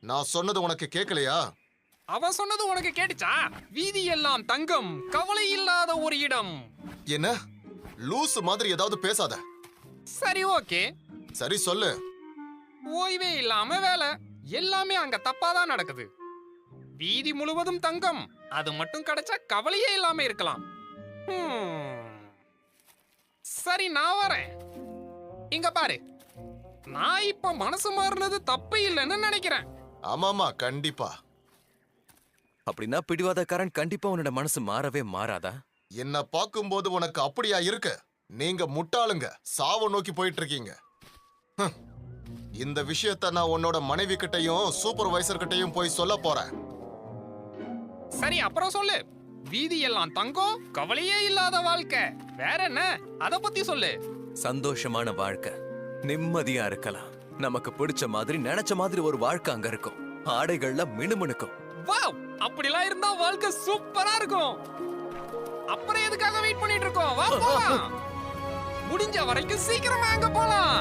நான் சொன்னது உனக்கு கேட்கலையா? அவன் சொன்னது உனக்கு கேட்டுச்சா? வீதி எல்லாம் தங்கம், கவலை இல்லாத ஒரு இடம். என்ன லூசு மாதிரி ஏதாவது பேசாத. சரி, ஓகே. சரி சொல்லு. ஓய்வே இல்லாம வேலை, எல்லாமே அங்க தப்பாதான் நடக்குது. வீதி முழுவதும் தங்கம், அது மட்டும் கிடைச்சா கவலையே இல்லாம இருக்கலாம். சரி, நான் வரேன். இங்க பாரு, நான் இப்ப மனசு மாறினது தப்பு இல்லைன்னு நினைக்கிறேன். ஆமாமா, கண்டிப்பா. அப்படின்னா பிடிவாதக்காரன் கண்டிப்பா உன்னோட மனசு மாறவே மாறாதா? என்ன பார்க்கும்போது உனக்கு அப்படியா இருக்கு? நீங்க முட்டாளுங்க, சாவ நோக்கி போயிட்டு இருக்கீங்க. இந்த விஷயத்த நான் உன்னோட மனைவி கிட்டையும் சூப்பர்வைசர் கிட்டையும் போய் சொல்ல போறேன். சரி, அப்புறம் சொல்லு. வீதி எல்லாம் தங்கம், கவலையே இல்லாத வாழ்க்கை, வேற என்ன? அத பத்தி சொல்லு. சந்தோஷமான வாழ்க்கை, நிம்மதியா இருக்கலாம், நமக்கு பிடிச்ச மாதிரி நினைச்ச மாதிரி ஒரு வாழ்க்கை அங்க இருக்கும். ஆடைகள்ல மினுமினுக்கும். வாவ், அப்படிலாம் இருந்தா வாழ்க்கை சூப்பரா இருக்கும். அப்புறம் எதுக்காக வெயிட் பண்ணிட்டு இருக்கோம்? வா போலாம். முடிஞ்ச வரைக்கும் சீக்கிரமா அங்க போலாம்.